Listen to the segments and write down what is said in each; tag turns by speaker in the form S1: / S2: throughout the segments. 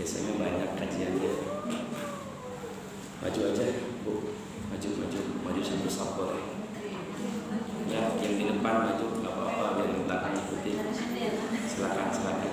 S1: Biasanya banyak kajiannya. Maju aja, Bu. Maju satu sap boleh. Ya, yang di depan maju, nggak apa-apa, biar yang belakang ikutin. Silakan. Maju.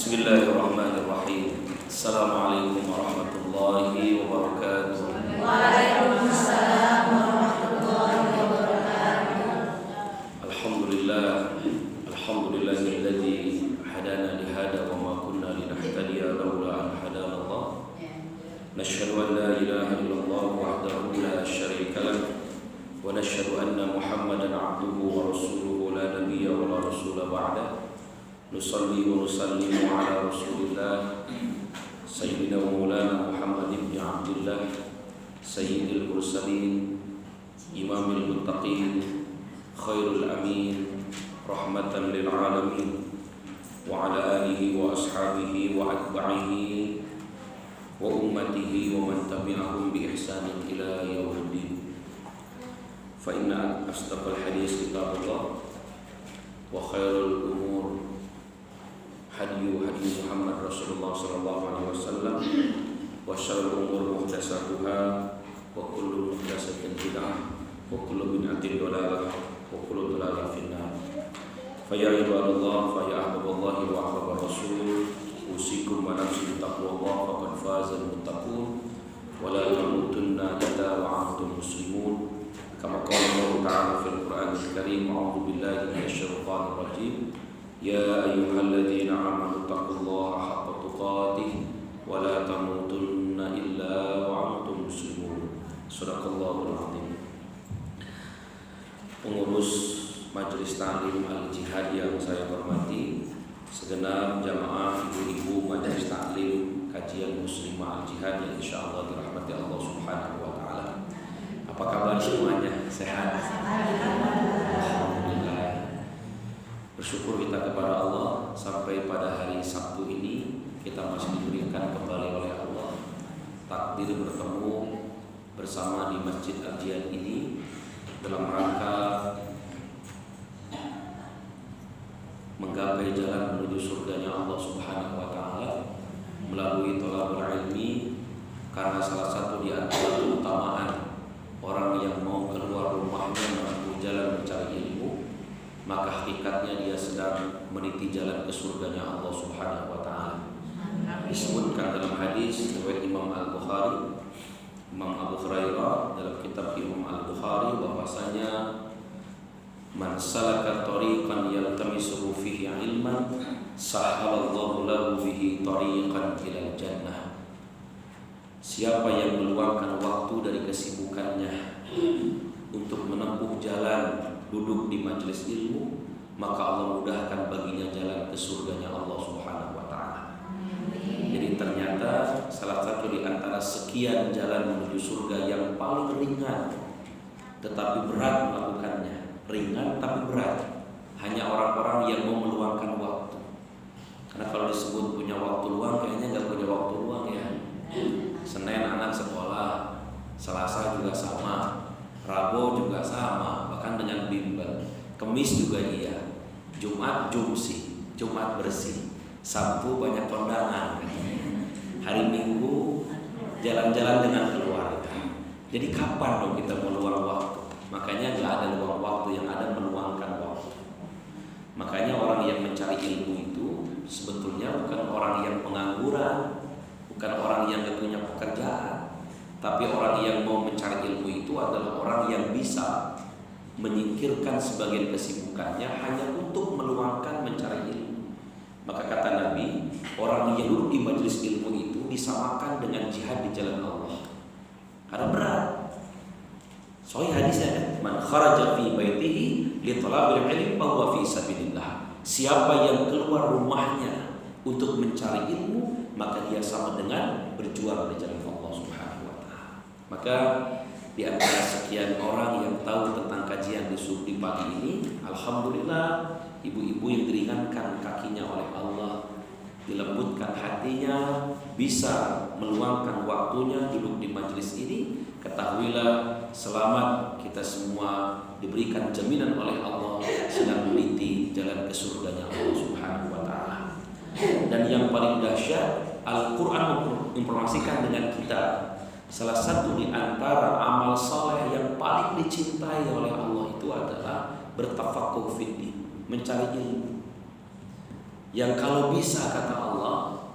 S1: Bismillahirrahmanirrahim. Assalamualaikum warahmatullahi wabarakatuh.
S2: Waalaikumsalam warahmatullahi wabarakatuh.
S1: Alhamdulillahilladzi hadana li hada wa ma kunna linahtadiya laula an hadana Allah. Nashhadu an la ilaha illallah wahdahu la syarika lah wa nashhadu anna Muhammadan abduhu wa rasuluhu la nabiyya wa la rasula ba'dah. Nusalli wa nusallimu ala Rasulillah Sayyidina wa Maulana Muhammad ibn Abdullah Sayyidil Mursalin Imamil Muttaqin Khairul Amin Rahmatan lil Alamin wa ala alihi wa ashabihi wa atba'ihi wa ummatihi wa man tabi'ahum bi ihsanin ila yaumiddin. Fa inna asdaqal hadis kitabullah wa khairul umur hadi Muhammad Rasulullah sallallahu alaihi wasallam wa syarrul umur muhdatsatuha wa kullu muhdatsatin bid'ah wa kullu bid'atin dhalalah wa kullu dhalalatin finnar. Fa ya ibadallah fa ya ahbaballah wa ahbabar rasul usikum wa nafsi taqwallah faqad fazal muttaqun wa la tamutunna illa wa antum muslimun kama qala Allah ta'ala fil Qur'anil Karim. A'udzu billahi minasy syaithanir rajim. Ya ayyuhalladzina amanu taqullaha haqqa tuqatih wa la tamutunna illa wa antum muslimun. Shadaqallahul azim. Pengurus Majelis Ta'lim Al-Jihad yang saya hormati, segenap jamaah ibu-ibu Majelis Ta'lim Kajian Muslimah Al-Jihad yang insyaallah dirahmati Allah Subhanahu wa taala. Apa kabar semuanya? Sehat? Bersyukur kita kepada Allah sampai pada hari Sabtu ini kita masih diberikan kembali oleh Allah takdir bertemu bersama di Masjid Al-Jihad ini dalam rangka menggapai jalan menuju surganya Allah Subhanahu wa taala melalui thalabul ilmi, karena salah satu di antara keutamaan orang yang mau keluar rumahnya menempuh jalan mencari ilmu, maka hakikatnya dia sedang meniti jalan ke surganya Allah Subhanahu wa taala. Disebutkan dalam hadis riwayat Imam Al-Bukhari, Imam Abu Hurairah dalam kitab Imam Al-Bukhari bahwasanya man salaka tariqan yaltamisuhu fihi ilman sahalallahu lahu bihi tariqan ilal jannah. Siapa yang meluangkan waktu dari kesibukannya untuk menempuh jalan duduk di majelis ilmu, maka Allah mudahkan baginya jalan ke surganya Allah Subhanahu wa taala. Jadi ternyata salah satu di antara sekian jalan menuju surga yang paling ringan tetapi berat melakukannya. Ringan tapi berat hanya orang-orang yang mau meluangkan waktu. Karena kalau disebut punya waktu luang, kayaknya nggak punya waktu luang ya. Senin anak sekolah, Selasa juga sama, Rabu juga sama, bahkan dengan bimbel. Kemis juga iya, Jumat jumsi, Jumat bersih, Sabtu banyak kondangan, hari Minggu jalan-jalan dengan keluarga. Jadi kapan dong kita meluang waktu? Makanya nggak ada luang waktu, yang ada meluangkan waktu. Makanya orang yang mencari ilmu itu sebetulnya bukan orang yang pengangguran, bukan orang yang nggak punya pekerjaan, tapi orang yang mau mencari ilmu itu adalah orang yang bisa menyingkirkan sebagian kesibukannya hanya untuk meluangkan mencari ilmu. Maka kata Nabi, orang yang duduk di majelis ilmu itu disamakan dengan jihad di jalan Allah. Karena berat. Soalnya hadisnya, man kharaja fi baitihi li talabil ilmi fa huwa fi sabilillah. Siapa yang keluar rumahnya untuk mencari ilmu, maka dia sama dengan berjuang di jalan Allah Subhanahu wa taala. Maka di antara sekian orang yang tahu tentang kajian di subuh pagi ini, alhamdulillah ibu-ibu yang diringankan kakinya oleh Allah, dilembutkan hatinya, bisa meluangkan waktunya duduk di majelis ini, ketahuilah selamat, kita semua diberikan jaminan oleh Allah sedang meniti jalan ke surganya Allah Subhanahu wa taala. Dan yang paling dahsyat, Al-Quran menginformasikan dengan kita salah satu di antara amal saleh yang paling dicintai oleh Allah itu adalah bertafaqquh fiddin, mencari ilmu. Yang kalau bisa, kata Allah,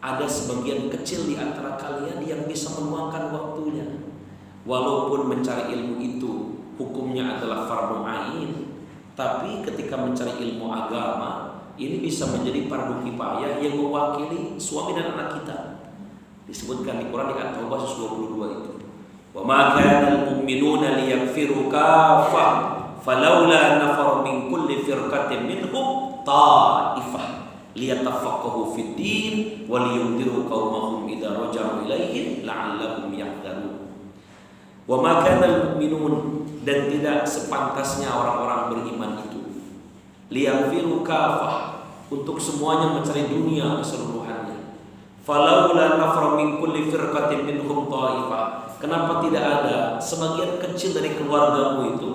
S1: ada sebagian kecil di antara kalian yang bisa meluangkan waktunya. Walaupun mencari ilmu itu hukumnya adalah fardhu ain, tapi ketika mencari ilmu agama ini bisa menjadi fardu kifayah yang mewakili suami dan anak kita. Disebutkan di Quran di At-Taubah 22 itu. Wa ma kana al-mu'minuna liyaghfiru kaffah falawla nafara min kulli firqatin minhum ta'ifah liyatafaqahu fid din wa liyundiru qaumahum idza raja'u ilaihim la'allahum yahdharun. Wa ma kana al-mu'minun, dan tidak sepantasnya orang-orang beriman itu liyaghfiru kaffah, untuk semuanya mencari dunia keseluruhannya. Falaula nafara min kulli firqatin minhum ta'ifah, kenapa tidak ada sebagian kecil dari keluargamu itu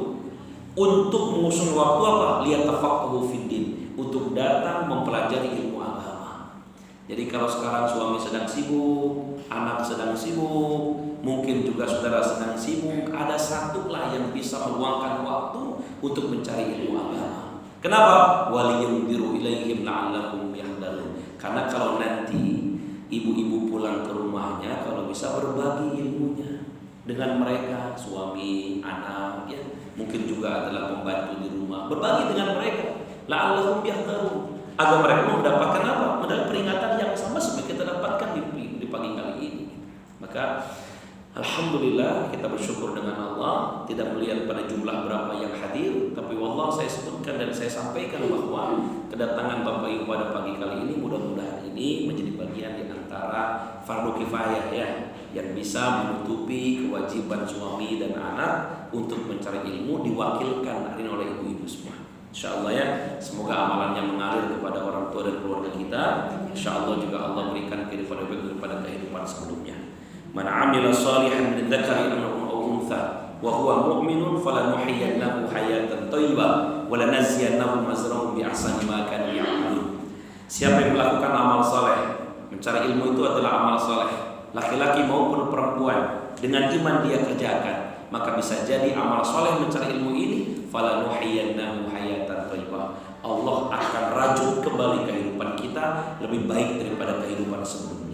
S1: untuk mengusung waktu apa? Liyatafaqahu fiddin, untuk datang mempelajari ilmu agama. Jadi kalau sekarang suami sedang sibuk, anak sedang sibuk, mungkin juga saudara sedang sibuk, ada satulah yang bisa meluangkan waktu untuk mencari ilmu agama. Kenapa? Waliyundiru ilaihim la'allahum yahdharun. Karena kalau nanti ibu-ibu pulang ke rumahnya, kalau bisa berbagi ilmunya dengan mereka, suami, anak, ya, mungkin juga adalah pembantu di rumah, berbagi dengan mereka, la'allahum yahdharun, agar mereka mendapatkan apa? Mendapat peringatan yang sama seperti kita dapatkan di pagi kali ini. Maka alhamdulillah kita bersyukur dengan Allah, tidak melihat pada jumlah berapa yang hadir, tapi wallah saya sebutkan dan saya sampaikan bahwa kedatangan Bapak Ibu pada pagi kali ini mudah-mudahan ini menjadi bagian di antara fardu kifayah ya, yang bisa menutupi kewajiban suami dan anak untuk mencari ilmu, diwakilkan hari ini oleh ibu-ibu semua. InsyaAllah ya, semoga amalannya mengalir kepada orang tua dan keluarga kita. InsyaAllah juga Allah berikan kehidupan lebih daripada kehidupan sebelumnya. Man 'amila shalihan min dzakarin aw untha wa huwa mu'minun falanuhyiyannahu hayatan thayyibah wa lanaziyannahum ajrahum bi ahsani ma kanu ya'malun. Siapa yang melakukan amal saleh, mencari ilmu itu adalah amal saleh, laki-laki maupun perempuan, dengan iman dia kerjakan, maka bisa jadi amal saleh mencari ilmu ini falanuhyiyannahu hayatan thayyibah. Allah akan rajut kembali kehidupan kita lebih baik daripada kehidupan sebelumnya.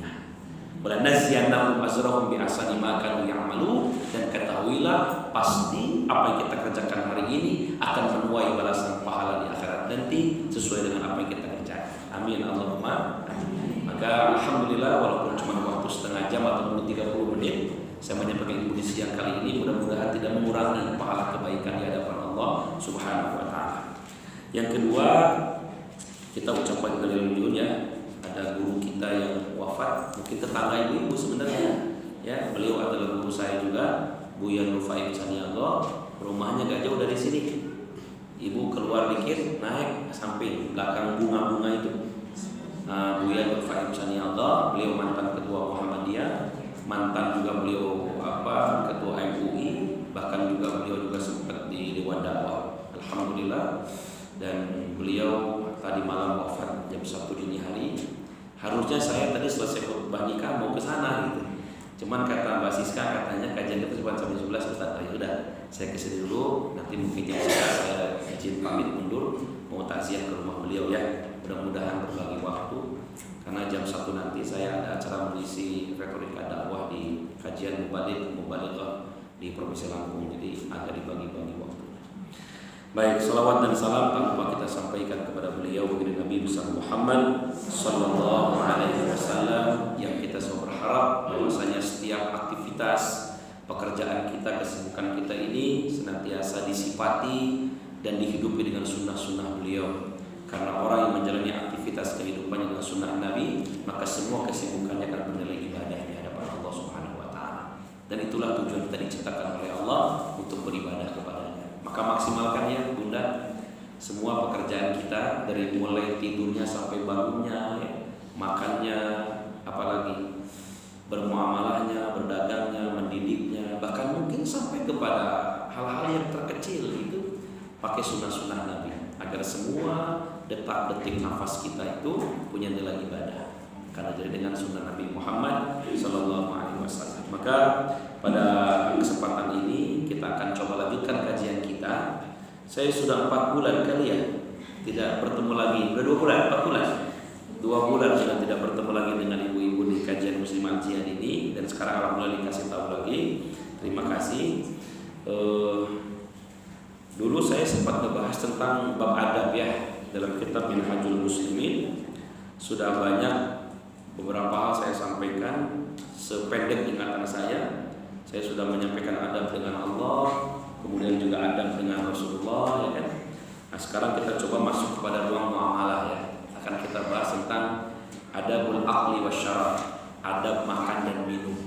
S1: Walanaziyannahum ajrahum bi ahsani ma kanu ya'malu, dan ketahuilah pasti apa yang kita kerjakan hari ini akan menuai balasan pahala di akhirat nanti sesuai dengan apa yang kita kerjakan. Amin Allahumma amin. Maka alhamdulillah walaupun cuma waktu setengah jam atau 30 menit saya menyampaikan ilmu di siang kali ini, mudah-mudahan tidak mengurangi pahala kebaikan di hadapan Allah Subhanahu wa taala. Yang kedua, kita ucapkan kemuliaan ya. Ada guru kita yang wafat, mungkin tetangga ibu-ibu sebenarnya. Ya, beliau adalah guru saya juga, Buya Nur Faib Saniallah. Rumahnya gak jauh dari sini. Ibu keluar dikit, naik samping belakang bunga-bunga itu. Buya Nur Faib Saniallah, beliau mantan ketua Muhammadiyah, mantan juga beliau ketua MUI, bahkan juga beliau juga sempat di Dewan Dakwah. Alhamdulillah. Dan beliau tadi malam wafat jam 1 dini hari. Harusnya saya tadi selesai khutbah nikah mau ke sana gitu. Cuman kata Mbak Siska, katanya kajian kita cuma sampai 11 Ustaz. Ya udah, saya kesini dulu, nanti mungkin jam 11 saya izin pamit mundur mau takziah ke rumah beliau ya. Mudah-mudahan berbagi waktu, karena jam 1 nanti saya ada acara mengisi retorika dakwah di kajian Mubalighah di Provinsi Lampung, jadi agak dibagi-bagi waktu. Baik, salawat dan salam tanpa kita sampaikan kepada beliau baginda Nabi besar Muhammad sallallahu alaihi wasallam, yang kita semua berharap bahwasanya setiap aktivitas pekerjaan kita, kesibukan kita ini senantiasa disifati dan dihidupi dengan sunnah-sunnah beliau. Karena orang yang menjalani aktivitas aktivitas kehidupannya dengan sunnah Nabi, maka semua kesibukannya akan bernilai ibadah di hadapan Allah Subhanahu wa taala. Dan itulah tujuan kita diciptakan oleh Allah untuk beribadah kepadanya. Maka maksimalkannya Bunda. Semua pekerjaan kita dari mulai tidurnya sampai bangunnya, makannya, apalagi bermuamalahnya, berdagangnya, mendidiknya, bahkan mungkin sampai kepada hal-hal yang terkecil itu pakai sunnah-sunnah Nabi agar semua detak-detik nafas kita itu punya nilai ibadah karena jadi dengan sunnah Nabi Muhammad SAW. Maka pada kesempatan ini kita akan coba lanjutkan kajian kita. Saya sudah 4 bulan kali ya tidak bertemu lagi. Udah 2 bulan, 4 bulan. 2 bulan sudah tidak bertemu lagi dengan ibu-ibu di kajian Muslimat Jihad ini. Dan sekarang alhamdulillah dikasih tahu lagi. Terima kasih. Dulu saya sempat membahas tentang bab adab ya dalam kitab Minhajul Muslimin. Sudah banyak beberapa hal saya sampaikan sependek ingatan saya. Saya sudah menyampaikan adab dengan Allah, kemudian juga adab dengan Rasulullah, ya kan? Nah sekarang kita coba masuk kepada ruang muamalah ya. Akan kita bahas tentang adabul aqli wasyarab, adab makan dan minum.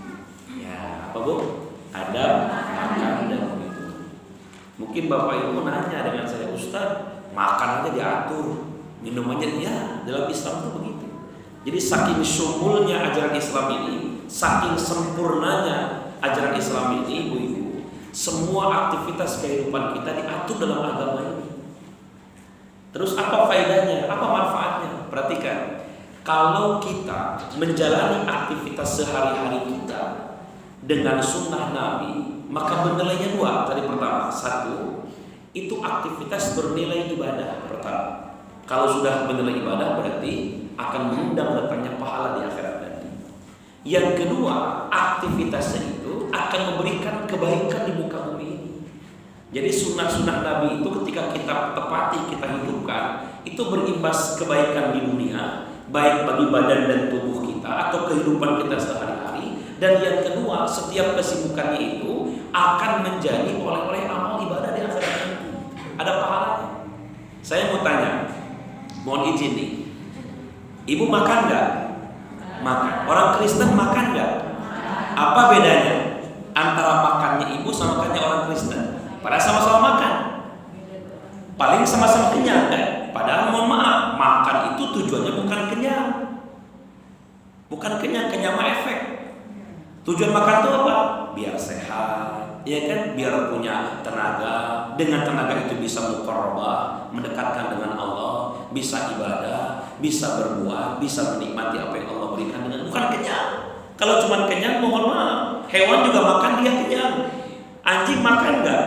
S1: Ya, apa Bu? Adab makan dan minum. Mungkin Bapak Ibu nanya dengan saya, Ustaz, makan aja diatur, minum aja ya. Dalam Islam itu begitu. Jadi saking syumulnya ajaran Islam ini, saking sempurnanya ajaran Islam ini, ibu-ibu, semua aktivitas kehidupan kita diatur dalam agama ini. Terus apa faedahnya? Apa manfaatnya? Perhatikan, kalau kita menjalani aktivitas sehari-hari kita dengan sunnah Nabi, maka bernilainya 2. Tadi pertama, 1, itu aktivitas bernilai ibadah pertama. Kalau sudah bernilai ibadah berarti akan mengundang datangnya pahala di akhirat nanti. Yang kedua, aktivitasnya itu akan memberikan kebaikan di muka bumi ini. Jadi sunnah-sunnah Nabi itu ketika kita tepati, kita hidupkan, itu berimbas kebaikan di dunia, baik bagi badan dan tubuh kita atau kehidupan kita sehari-hari. Dan yang kedua, setiap kesibukannya itu akan menjadi oleh amal ibadah di akhirat nanti. Ada pahalanya. Saya mau tanya, mohon izin nih, ibu makan nggak? Makan. Orang Kristen makan nggak? Apa bedanya antara makannya ibu sama makannya orang Kristen? Padahal sama-sama makan, paling sama-sama kenyang kan? Padahal mohon maaf, makan itu tujuannya bukan kenyang, kenyang mah efek. Tujuan makan itu apa? Biar sehat, ya kan? Biar punya tenaga. Dengan tenaga itu bisa muqarrabah, mendekatkan dengan Allah, bisa ibadah, bisa berbuat, bisa menikmati apa yang Allah berikan dengan bukan kenyang. Kalau cuma kenyang, mohon maaf, hewan juga makan dia kenyang. Anjing makan nggak?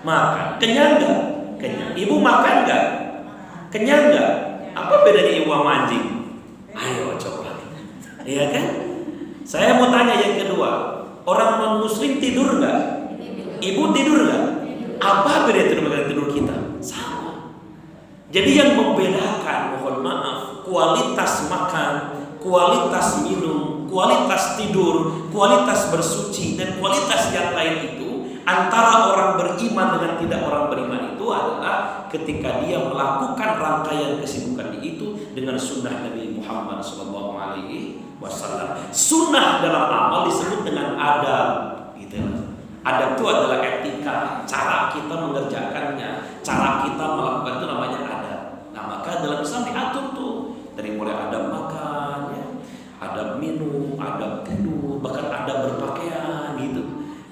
S1: Makan. Kenyang nggak? Kenyang. Ibu makan nggak? Kenyang nggak? Apa bedanya ibu sama anjing? Ayo coba. Iya kan? Saya mau tanya yang kedua, orang non muslim tidur nggak? Ibu tidur nggak? Apa beda tidur dengan tidur kita? Sama. Jadi yang membedakan, mohon maaf, kualitas makan, kualitas minum, kualitas tidur, kualitas bersuci, dan kualitas yang lain itu antara orang beriman dengan tidak orang beriman itu adalah ketika dia melakukan rangkaian kesibukan itu dengan sunnah Nabi Muhammad SAW. Sunnah dalam amal disebut dengan adab, gitu. Adab itu adalah etika, cara kita mengerjakannya, cara kita melakukan itu namanya adab. Nah maka dalam Islam diatur tuh dari mulai adab makan, ya, adab minum, adab tidur, bahkan adab berpakaian, gitu.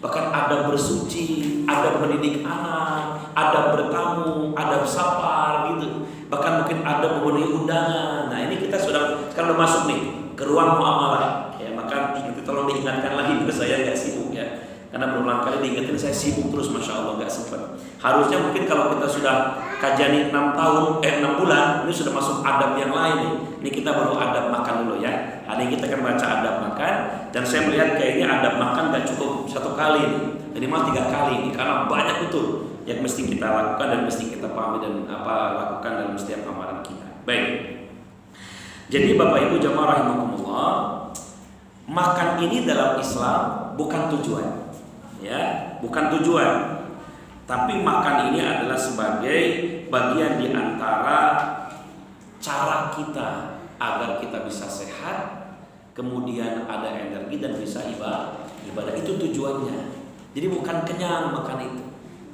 S1: Bahkan adab bersuci, adab mendidik anak, adab bertamu, adab sapar, gitu. Bahkan mungkin adab memenuhi undangan. Nah ini kita sudah sekarang masuk nih ke ruang muamalah, ya. Maka tolong diingatkan lagi biar saya nggak sibuk ya. Karena berulang kali diingetin saya sibuk terus, masya Allah nggak sempat. Harusnya mungkin kalau kita sudah kajian 6 bulan, ini sudah masuk adab yang lain nih. Ini kita baru adab makan dulu ya. Hari ini kita akan baca adab makan, dan saya melihat kayaknya adab makan nggak cukup 1 kali nih. Jadi malah 3 kali nih, karena banyak betul yang mesti kita lakukan dan mesti kita pahami dan lakukan dalam setiap amalan kita. Baik. Jadi Bapak Ibu jamaah rahimakumullah, makan ini dalam Islam bukan tujuan. Ya, bukan tujuan, tapi makan ini adalah sebagai bagian di antara cara kita agar kita bisa sehat, kemudian ada energi dan bisa ibadah. Itu tujuannya. Jadi bukan kenyang makan itu,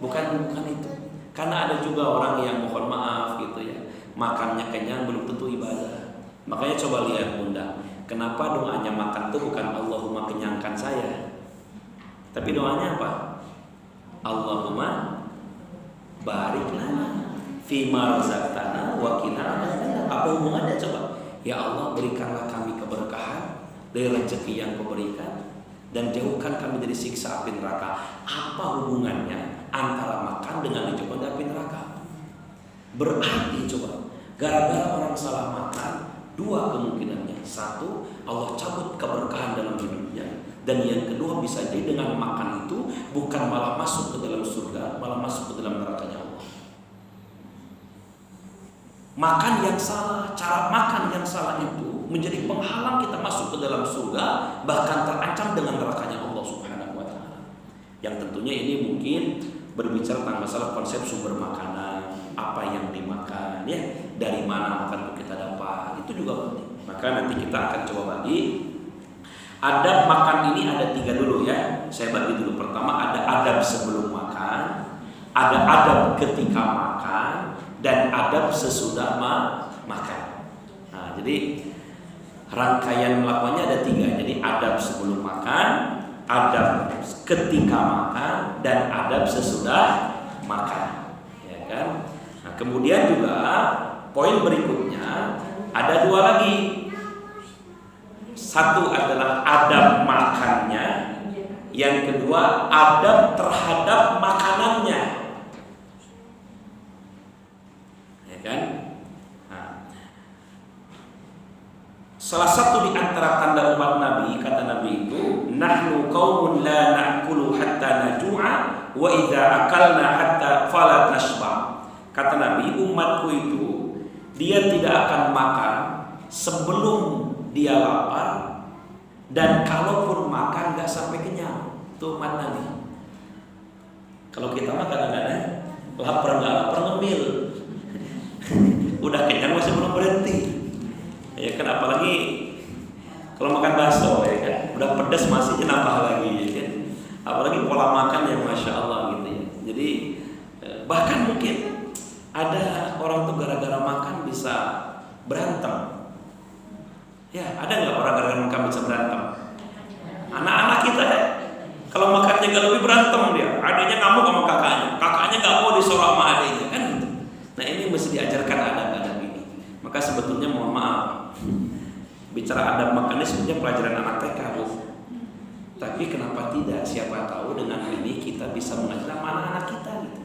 S1: bukan itu. Karena ada juga orang yang mohon maaf gitu ya, makannya kenyang belum tentu ibadah. Makanya coba lihat Bunda, kenapa doanya makan itu bukan Allahumma kenyangkan saya, tapi doanya apa? Allahumma barik lana fima razaqtana wa qina adzabannar. Apa hubungannya coba? Ya Allah, berikanlah kami keberkahan dari rezeki yang Kau berikan dan jauhkan kami dari siksa api neraka. Apa hubungannya antara makan dengan dijauhkan dari api neraka? Berarti coba, gara-gara orang salah makan, dua kemungkinannya. Satu, Allah cabut keberkahan dalam hidupnya. Dan yang kedua, bisa jadi dengan makan itu bukan malah masuk ke dalam surga, malah masuk ke dalam nerakanya Allah. Makan yang salah, cara makan yang salah itu menjadi penghalang kita masuk ke dalam surga, bahkan terancam dengan nerakanya Allah Subhanahu wa taala. Yang tentunya ini mungkin berbicara tentang masalah konsep sumber makanan, apa yang dimakan ya, dari mana makan itu kita dapat, itu juga penting. Maka nanti kita akan coba bagi adab makan ini ada 3 dulu ya. Saya bagi dulu. Pertama ada adab sebelum makan, ada adab ketika makan, dan adab sesudah makan. Nah, jadi rangkaian melakukannya ada 3. Jadi adab sebelum makan, adab ketika makan, dan adab sesudah makan. Ya kan? Nah, kemudian juga poin berikutnya ada 2 lagi. Satu adalah adab makannya, yang kedua adab terhadap makanannya. Ya kan? Nah, salah satu di antara tanda umat Nabi, kata Nabi itu, nahnu qaumun la na'kulu hatta najua wa idza akalna hatta fala nashba. Kata Nabi, umatku itu dia tidak akan makan sebelum dia lapar, dan kalaupun makan gak sampai kenyang. Itu umat Nabi. Kalau kita makan kadang-kadang lapar gak lapar ngemil, udah kenyang masih belum berhenti. Ya kan, apalagi kalau makan bakso ya kan, udah pedas masih nambah lagi ya kan. Apalagi pola makan yang masya Allah gitu ya. Jadi bahkan mungkin ada orang tuh gara-gara makan bisa berantem. Ya, ada nggak orang gara-gara makan bisa berantem? Anak-anak kita ya, kalau makannya gak lebih berantem dia. Adanya ngamuk sama kakaknya, kakaknya nggak mau disuruh sama adanya kan gitu. Nah ini mesti diajarkan adab-adab ini. Maka sebetulnya mohon maaf, bicara adab makan ini sebetulnya pelajaran anak TK Bu. Tapi kenapa tidak? Siapa tahu dengan ini kita bisa mengajar anak-anak kita gitu.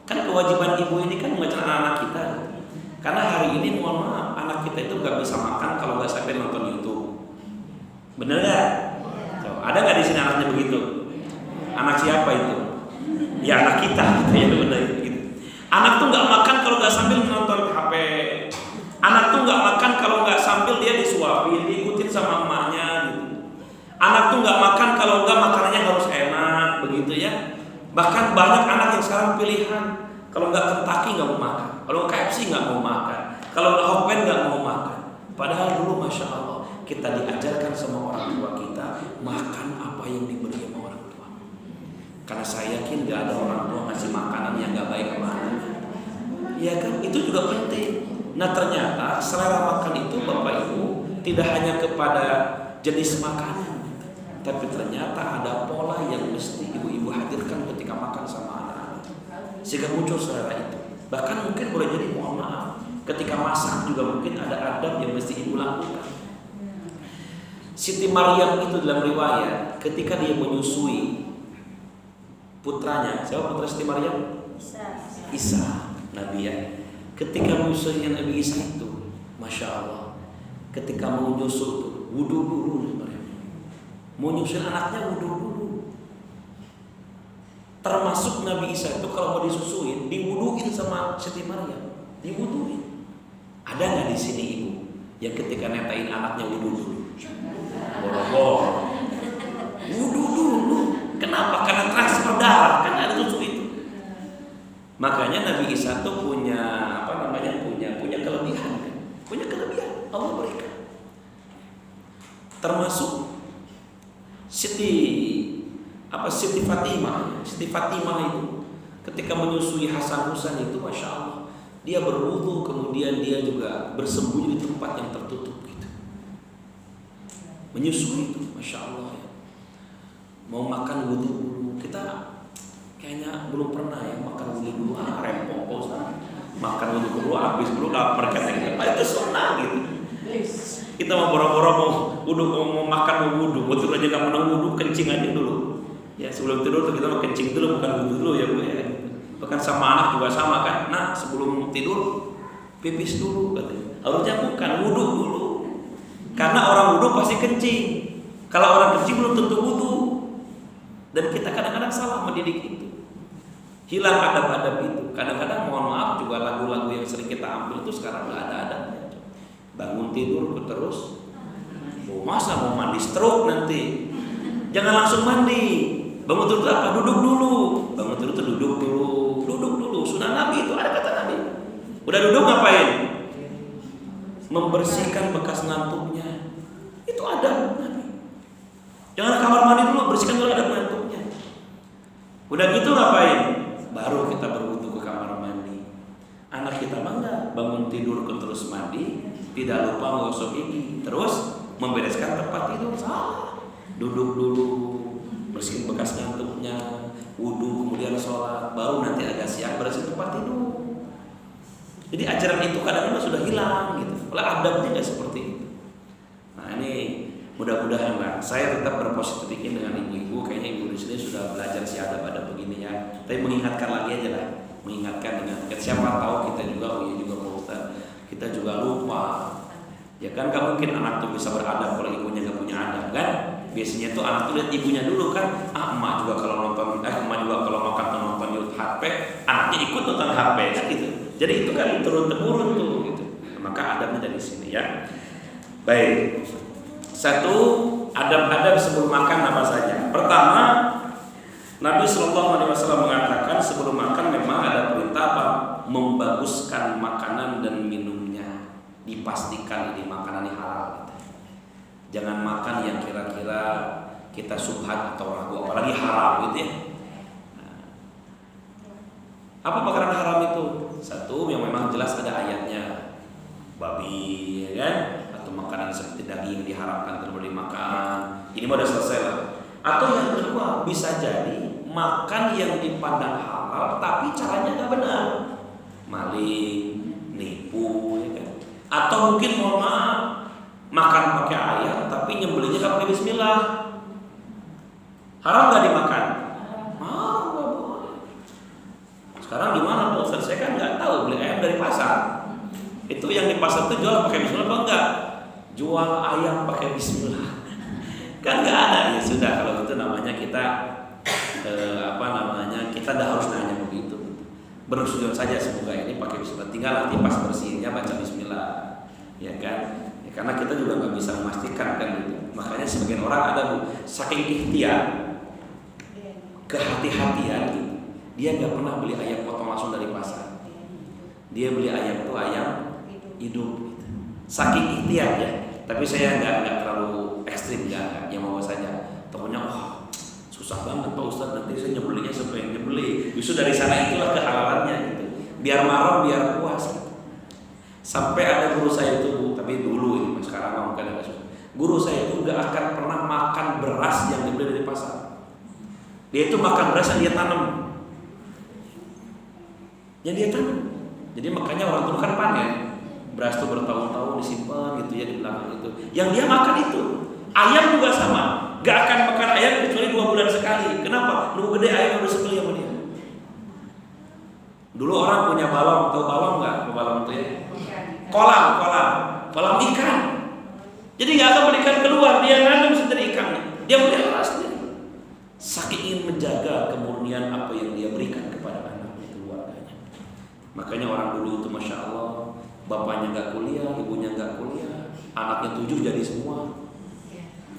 S1: Kan kewajiban ibu ini kan mengajar anak-anak kita. Karena hari ini mohon maaf, anak kita itu gak bisa makan kalau gak sampai nonton YouTube. Bener gak? Ada gak di sini anaknya begitu? Anak siapa itu? Ya anak kita gitu ya, bener gitu. Anak tuh gak makan kalau gak sambil nonton HP. Anak tuh gak makan kalau gak sambil dia disuapin, diikutin sama emaknya gitu. Anak tuh gak makan kalau gak makanannya harus enak, begitu ya. Bahkan banyak anak yang sekarang pilihan, kalau gak Kentucky gak mau makan, kalau KFC gak mau makan, kalau nggak Hokben nggak mau makan. Padahal dulu masya Allah kita diajarkan sama orang tua kita makan apa yang diberi sama orang tua. Karena saya yakin nggak ada orang tua ngasih makanan yang nggak baik sama anaknya. Iya kan? Itu juga penting. Nah ternyata selera makan itu Bapak Ibu tidak hanya kepada jenis makanan, tapi ternyata ada pola yang mesti ibu-ibu hadirkan ketika makan sama anak-anak, sehingga muncul selera itu. Bahkan mungkin boleh jadi mohon maaf, ketika masak juga mungkin ada adab yang mesti ibu lakukan. Siti Maryam itu dalam riwayat ketika dia menyusui putranya, siapa putra Siti Maryam? Isa, Nabi ya. Ketika menyusui Nabi Isa itu, masya Allah, ketika mau nyusul wudu dulu, mau nyusul anaknya wudu dulu. Termasuk Nabi Isa itu kalau mau disusuin, diwuduin sama Siti Maryam, diwuduin. Ada nggak di sini ibu yang ketika netain anaknya wudu dulu? Boro-boro. Wudu dulu. Kenapa? Karena transfer darah, kan ada susu itu. Makanya Nabi Isa tuh punya punya kelebihan kan? Punya Termasuk Siti Fatimah. Siti Fatimah itu ketika menyusui Hasan Husain itu, masya Allah, dia berwudu, kemudian dia juga bersembunyi di tempat yang tertutup gitu. Menyusui itu, masya Allah ya. Mau makan wudu dulu, kita kayaknya belum pernah ya makan wudu dulu, rempong kok Ustaz. Makan wudu dulu, habis dulu lapar kata kita. Itu sunnah gitu. Kita mau boro-boro mau makan mau wudu, betul aja nggak pernah wudu, kencing aja dulu. Ya sebelum tidur tuh kita mau kencing dulu, bukan wudu dulu ya Bu ya. Bahkan sama anak juga sama kan. Nah sebelum tidur pipis dulu katanya. Harusnya bukan, wudu dulu. Karena orang wudu pasti kencing. Kalau orang kencing belum tentu wudu. Dan kita kadang-kadang salah mendidik itu. Hilang adab-adab itu. Kadang-kadang mohon maaf juga lagu-lagu yang sering kita ambil itu sekarang nggak ada adabnya. Bangun tidur terus. Masa mau mandi stroke nanti? Jangan langsung mandi. Bangun tidur apa? Duduk dulu. Bangun tidur itu duduk dulu. Sunnah Nabi itu, ada kata Nabi. Udah duduk ngapain? Membersihkan bekas ngantuknya. Itu adab Nabi. Jangan kamar mandi dulu, bersihkan dulu adab ngantuknya. Udah gitu ngapain? Baru kita berwudu ke kamar mandi. Anak kita bangga, bangun tidur terus mandi, tidak lupa menggosok gigi, terus membereskan tempat tidur. Salah. Duduk dulu, bersihin bekas ngantuknya, wudu, kemudian sholat, baru nanti agak siang bersih tempat tidur. Jadi ajaran itu kadang-kadang sudah hilang gitu. Oleh adabnya nggak seperti itu. Nah ini mudah-mudahan lah. Saya tetap berpositif thinking dengan ibu-ibu. Kayaknya ibu di sini sudah belajar si adab-adab begini ya. Tapi mengingatkan lagi aja lah. Mengingatkan dengan siapa tahu kita juga, kita juga lupa. Ya kan gak mungkin anak tuh bisa beradab kalau ibunya gak punya adab kan? Biasanya tuh anak tuh lihat ibunya dulu kan. Emak juga kalau nonton, emak juga kalau makan tuh nonton YouTube HP, anaknya ikut nonton HP kan gitu. Jadi itu kan turun temurun tuh gitu. Maka adabnya dari sini ya. Baik. Satu, adab-adab sebelum makan apa saja. Pertama, Nabi SAW mengatakan sebelum makan memang ada perintah apa? Membaguskan makanan dan minumnya. Dipastikan ini makanan yang halal. Jangan makan yang kira-kira kita subhat atau ragu, apalagi haram gitu ya. Apa makanan haram itu? Satu, yang memang jelas ada ayatnya, babi, ya kan? Atau makanan seperti daging diharamkan tidak boleh dimakan. Ini udah selesai lah. Atau yang kedua, bisa jadi makan yang dipandang halal tapi caranya nggak benar, maling, nipu, ya kan? Atau mungkin mohon maaf, makan pakai ayam tapi nyembelihnya nggak pakai bismillah. Haram nggak dimakan? Haram, nggak boleh. Sekarang gimana Pak Ustaz? Saya kan nggak tahu, beli ayam dari pasar. Itu yang di pasar itu jual pakai bismillah apa enggak? Jual ayam pakai bismillah. Kan nggak ada. Ya sudah, kalau gitu namanya kita kita dah harus nanya begitu. Bersujon saja semoga ini pakai bismillah. Tinggal nanti pas bersihinnya baca bismillah, ya kan? Ya, karena kita juga nggak bisa memastikan kan gitu. Makanya sebagian orang ada saking ikhtiar, kehati-hatian gitu. Dia nggak pernah beli ayam potong langsung dari pasar. Dia beli ayam itu ayam hidup. Gitu. Saking ikhtiar ya. Tapi saya nggak terlalu ekstrim ya, yang mau saja. Pokoknya susah banget Pak Ustaz, nanti saya nyembelihnya siapa yang nyembelih. Justru dari sana itulah kehalalannya gitu. Biar marah, biar puas. Gitu. Sampai ada guru saya itu, tapi dulu ini sekarang mungkin agak susah. Guru saya itu nggak akan pernah makan beras yang dibeli dari pasar. Dia itu makan beras yang dia tanam. Yang dia tanam. Jadi makanya orang tua kan panen. Beras itu bertahun-tahun disimpan gitu ya di belakang itu. Yang dia makan itu. Ayam juga sama. Gak akan makan ayam kecuali 2 bulan sekali. Kenapa? Nunggu gede ayam udah sebeli sama dia. Dulu orang punya balong, tahu balong nggak? Balong itu ya. Kolam ikan. Jadi nggak akan berikan keluar, dia nanam sendiri ikannya. Dia melihara sendiri. Saking ingin menjaga kemurnian apa yang dia berikan kepada anak keluarganya. Makanya orang dulu itu masya Allah, bapaknya nggak kuliah, ibunya nggak kuliah, anaknya 7 jadi semua.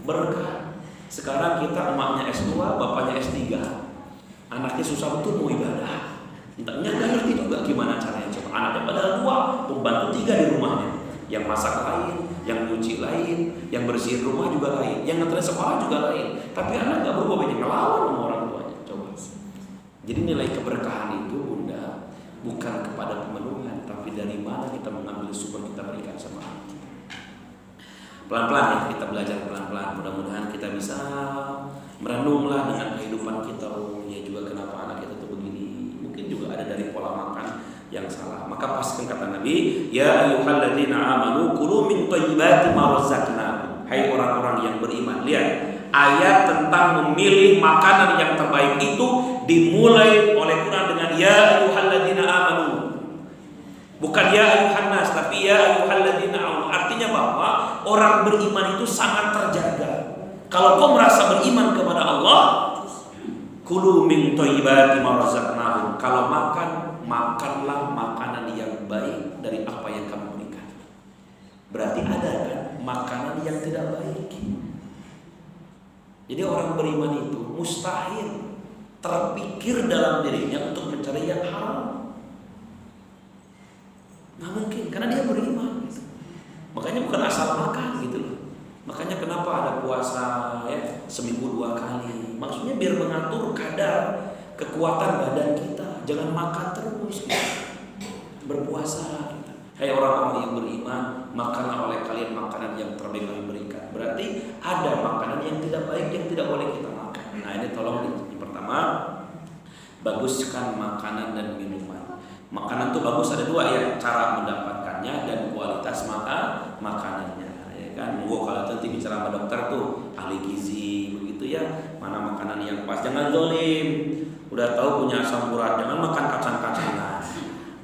S1: Berkah. Sekarang kita emaknya S2, bapaknya S3. Anaknya susah betul mau ibadah. Entahnya nggak ngerti juga gimana caranya. Coba anaknya padahal 2, pembantu 3 di rumahnya. Yang masak lain, Yang nyuci lain, yang bersihin rumah juga lain, yang nganterin sekolah juga lain. Tapi anak nggak berubah, banyak ngelawan sama orang tuanya. Coba. Jadi nilai keberkahan itu bunda bukan kepada pemenuhan, tapi dari mana kita mengambil sumber kita berikan sama anak kita. Pelan-pelan ya, kita belajar pelan-pelan. Mudah-mudahan kita bisa merenunglah dengan kehidupan kita. Oh ya juga kenapa anak kita tuh begini. Mungkin juga ada dari pola makan yang salah. Maka pastikan kata Nabi, ya ayyuhalladzina amanu kulu min thayyibati ma razaqnakum. Hai orang-orang yang beriman, lihat ayat tentang memilih makanan yang terbaik itu dimulai oleh Quran dengan ya ayyuhalladzina amanu. Bukan ya ayyuhan nas, tapi ya ayyuhalladzina amanu. Artinya bahwa orang beriman itu sangat terjaga. Kalau kau merasa beriman kepada Allah, kulu min thayyibati ma razaqnakum. Kalau makanlah makanan yang baik dari apa yang kamu berikan. Berarti ada kan makanan yang tidak baik. Jadi orang beriman itu mustahil terpikir dalam dirinya untuk mencari yang haram. Nggak mungkin, karena dia beriman gitu. Makanya bukan asal makan gitu loh. Makanya kenapa ada puasa ya seminggu 2 kali. Maksudnya biar mengatur kadar kekuatan badan kita. Jangan makan terus gitu. Berpuasa gitu. Hai orang-orang yang beriman, makanlah oleh kalian makanan yang terbaik kami berikan. Berarti ada makanan yang tidak baik yang tidak boleh kita makan. Nah ini tolong yang pertama, baguskan makanan dan minuman. Makanan itu bagus ada 2 ya, cara mendapatkannya dan kualitas makanannya. Ya kan, gua kalau nanti bicara sama dokter tuh ahli gizi begitu ya, mana makanan yang pas. Jangan zalim. Udah tahu punya asam urat, jangan makan kacang-kacangan.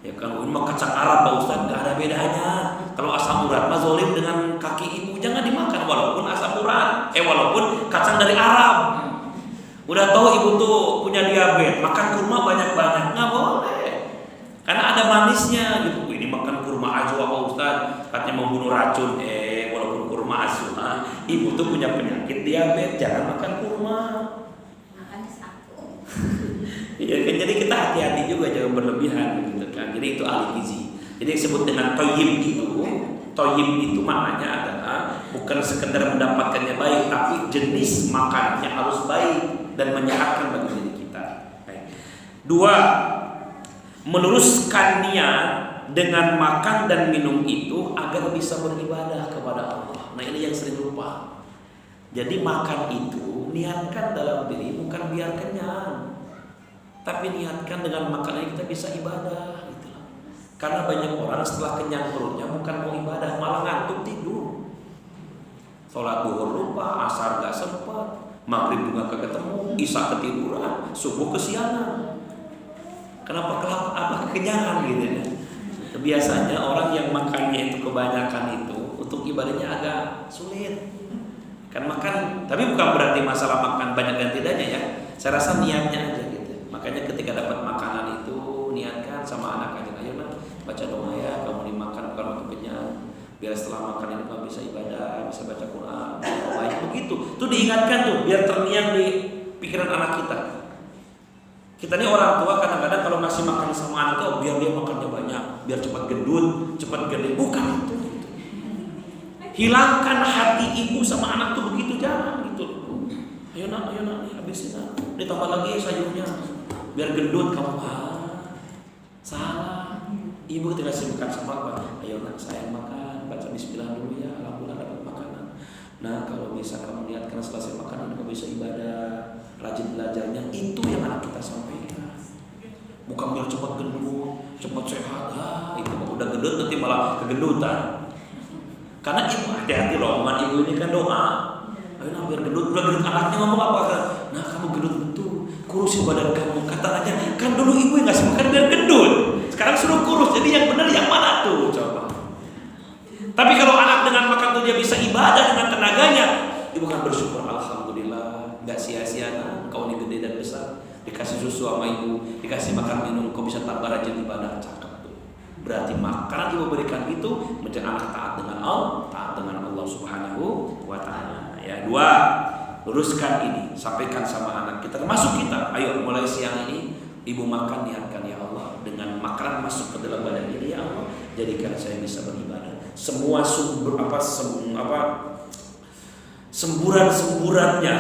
S1: Ya kan, ini mah kacang Arab Pak Ustaz, gak ada bedanya. Kalau asam urat mah zalim dengan kaki ibu, jangan dimakan walaupun asam urat. Walaupun kacang dari Arab. Udah tahu ibu tuh punya diabetes, makan kurma banyak-banyak, nggak boleh. Karena ada manisnya gitu. Ini makan kurma ajwa Pak Ustaz, katanya membunuh racun. Walaupun kurma ajwa, ibu tuh punya penyakit diabetes, jangan makan kurma. Iya kan, jadi kita hati-hati juga, jangan berlebihan gitu kan. Jadi itu ahli gizi. Jadi disebut dengan toyib itu maknanya adalah bukan sekedar mendapatkannya baik, tapi jenis makannya harus baik dan menyehatkan bagi diri kita. Baik. 2, meluruskan niat dengan makan dan minum itu agar bisa beribadah kepada Allah. Nah ini yang sering lupa. Jadi makan itu niatkan dalam diri, bukan biar kenyang, tapi niatkan dengan makanan kita bisa ibadah gitu. Karena banyak orang setelah kenyang perutnya bukan mau ibadah, malah ngantuk tidur. Sholat duhur lupa, asar gak sempat, maghrib juga gak ketemu, isya ketiduran, subuh kesiangan. Kenapa kekenyangan gitu ya? Biasanya orang yang makannya itu kebanyakan itu untuk ibadahnya agak sulit. Kan makan, tapi bukan berarti masalah makan banyak dan tidaknya ya. Saya rasa niatnya aja gitu. Makanya ketika dapat makanan itu niatkan sama anak aja, ayo nak baca doa ya, kamu dimakan bukan waktu kenyang. Biar setelah makan ini kamu bisa ibadah, bisa baca Quran, baik begitu. Itu diingatkan tuh, biar terniang di pikiran anak kita. Kita ini orang tua kadang-kadang kalau ngasih makan sama anak tuh biar dia makannya banyak, biar cepat gendut, cepat gede. Bukan itu. Hilangkan hati ibu sama anak tuh begitu, jangan gitu. Ayo nak nih habisin nak. Ditambah lagi sayurnya. Biar gendut kamu. Salah. Ibu ketika kasih makan sama apa? Ayo nak sayang makan, baca bismillah dulu ya, alhamdulillah dapat makanan. Nah kalau bisa kamu lihat karena selesai makanan kamu bisa ibadah, rajin belajarnya. Itu yang anak kita sampaikan. Bukan biar cepat gendut, cepat sehat. Itu udah gendut nanti malah kegendutan. Karena ibu hati-hati loh, omongan ibu ini kan doa. Ayo nak biar gendut, udah gendut anaknya ngomong apa kan? Nah kamu gendut betul, kurusin badan kamu. Katanya kan dulu ibu yang ngasih makan biar gendut, sekarang suruh kurus. Jadi yang benar yang mana tuh? Coba. Tapi kalau anak dengan makan tuh dia bisa ibadah dengan tenaganya, ibu kan bersyukur, alhamdulillah, nggak sia-sia nah, kau ini gede dan besar, dikasih susu sama ibu, dikasih makan minum, kau bisa tambah rajin ibadah, cakep tuh. Berarti makanan ibu berikan itu menjadi anak taat dengan Allah Subhanahu wa Ta'ala. Ya, 2, luruskan ini, sampaikan sama anak kita, termasuk kita. Ayo mulai siang ini ibu makan, niatkan ya Allah, dengan makanan masuk ke dalam badan ini ya Allah, jadikan saya bisa beribadah. semua semburan-semburannya